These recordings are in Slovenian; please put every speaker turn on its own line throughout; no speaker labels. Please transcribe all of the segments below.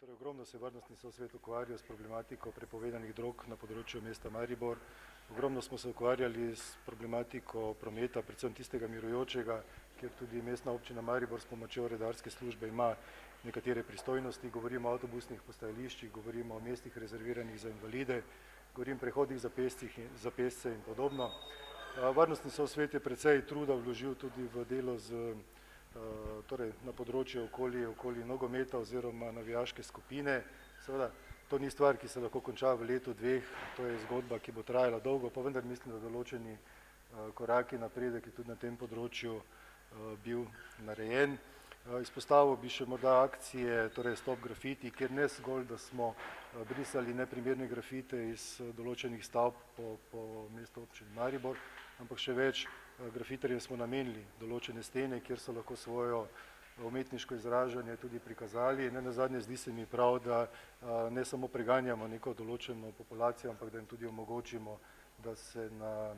Torej, ogromno se varnostni sosvet ukvarja s problematiko prepovedanih drog na področju mesta Maribor. Ogromno smo se ukvarjali s problematiko prometa, predvsem tistega mirujočega, kjer tudi mestna občina Maribor s pomočjo redarske službe ima nekatere pristojnosti. Govorimo o avtobusnih postajališčih, govorimo o mestih rezerviranih za invalide, govorim o prehodih za pešce in podobno. Varnostni sosvet je precej truda vložil tudi v delo torej na področju okoli nogometa oziroma navijaške skupine. Seveda, to ni stvar, ki se lahko konča v letu, dveh, to je zgodba, ki bo trajala dolgo, pa vendar mislim, da določeni koraki napredek je tudi na tem področju bil narejen. Izpostavil bi še morda akcije, torej Stop grafiti, kjer ne zgolj, da smo brisali neprimerne grafite iz določenih stavb po mestu občine Maribor, ampak še več, grafiterjem smo namenili določene stene, kjer so lahko svojo umetniško izražanje tudi prikazali. Nenazadnje zdi se mi prav, da ne samo preganjamo neko določeno populacijo, ampak da jim tudi omogočimo, da se na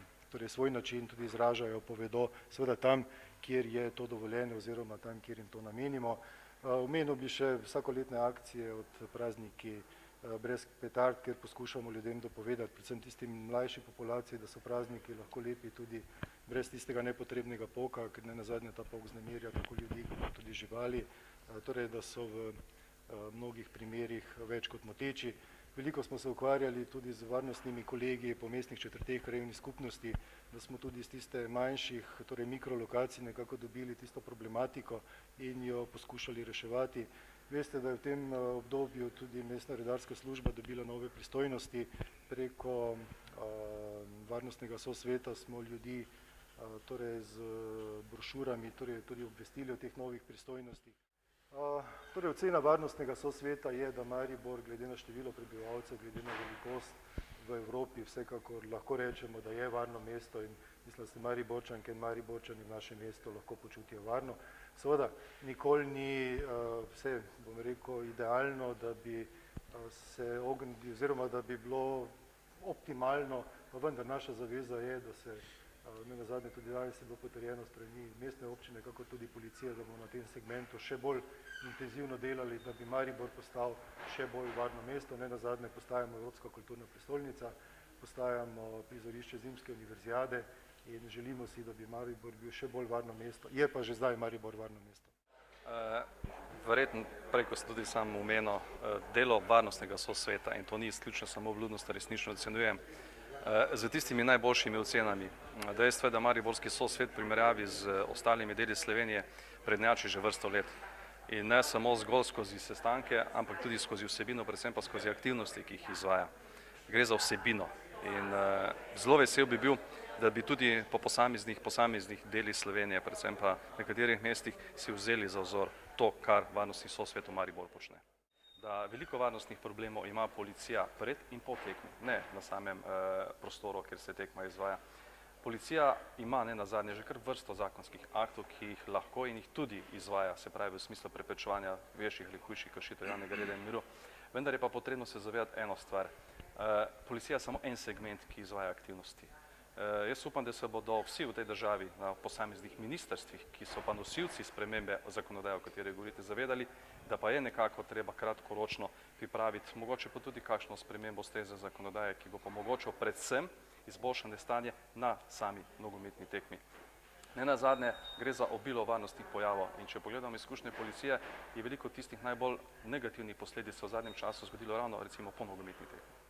svoj način tudi izražajo, povedo, seveda tam, kjer je to dovoljeno oziroma tam, kjer jim to namenimo. Omenil bi še vsakoletne akcije od prazniki brez petard, kjer poskušamo ljudem dopovedati, predvsem tistim mlajši populaciji, da so prazniki lahko lepi tudi brez tistega nepotrebnega poka, ker nenazadnje ta pok vznemirja tako ljudi, kot tudi živali, torej da so v mnogih primerih več kot moteči. Veliko smo se ukvarjali tudi z varnostnimi kolegi po mestnih četrteh krajevnih skupnosti, da smo tudi iz tiste manjših, torej mikrolokacij nekako dobili tisto problematiko in jo poskušali reševati. Veste, da je v tem obdobju tudi mestna redarska služba dobila nove pristojnosti. Preko varnostnega sosveta smo ljudi torej z brošurami torej tudi obvestili o teh novih pristojnostih. Torej ocena varnostnega sosveta je, da Maribor glede na število prebivalcev, glede na velikost v Evropi vsekakor lahko rečemo, da je varno mesto in mislim, da se Mariborčanke in Mariborčani v našem mestu lahko počutijo varno. Seveda, nikoli ni vse, bom rekel, idealno, da bi se ognili oziroma da bi bilo optimalno, pa vendar naša zaveza je, da se nenazadnje tudi danes je bilo potrjeno strani mestne občine, kako tudi policije, da bomo na tem segmentu še bolj intenzivno delali, da bi Maribor postal še bolj varno mesto. Nenazadnje postajamo Evropska kulturna prestolnica, postajamo prizorišče zimske univerzijade in želimo si, da bi Maribor bil še bolj varno mesto. Je pa že zdaj Maribor varno mesto.
Verjetno, prej, ko sem tudi sam omenil, delo varnostnega sosveta in to ni izključno samo vljudnost, resnično ocenjujem, z tistimi najboljšimi ocenami. Dejstvo je, da Mariborski sosvet v primerjavi z ostalimi deli Slovenije prednjači že vrsto let. In ne samo zgolj skozi sestanke, ampak tudi skozi vsebino, predvsem pa skozi aktivnosti, ki jih izvaja. Gre za vsebino. In zelo vesel bi bil, da bi tudi po posameznih delih Slovenije, predvsem pa v nekaterih mestih, si vzeli za vzor to, kar varnostni sosvet v Maribor počne. Da veliko varnostnih problemov ima policija pred in po tekmi, ne na samem prostoru, kjer se tekma izvaja. Policija ima nenazadnje že kar vrsto zakonskih aktov, ki jih lahko in jih tudi izvaja, se pravi v smislu preprečevanja večjih ali hujših kršitev javnega reda in miru. Vendar je pa potrebno se zavedati eno stvar. Policija je samo en segment, ki izvaja aktivnosti. Jaz upam, da se bodo vsi v tej državi na posameznih ministrstvih, ki so pa nosilci spremembe zakonodaje, o kateri govorite, zavedali, da pa je nekako treba kratkoročno pripraviti, mogoče pa tudi kakšno spremembo ustrezne zakonodaje, ki bo pa mogoče predvsem izboljšanje stanje na sami nogometni tekmi. Nenazadnje gre za obilo varnostnih pojavov in če pogledamo izkušnje policije, je veliko tistih najbolj negativnih posledic v zadnjem času zgodilo ravno recimo po nogometni tekmi.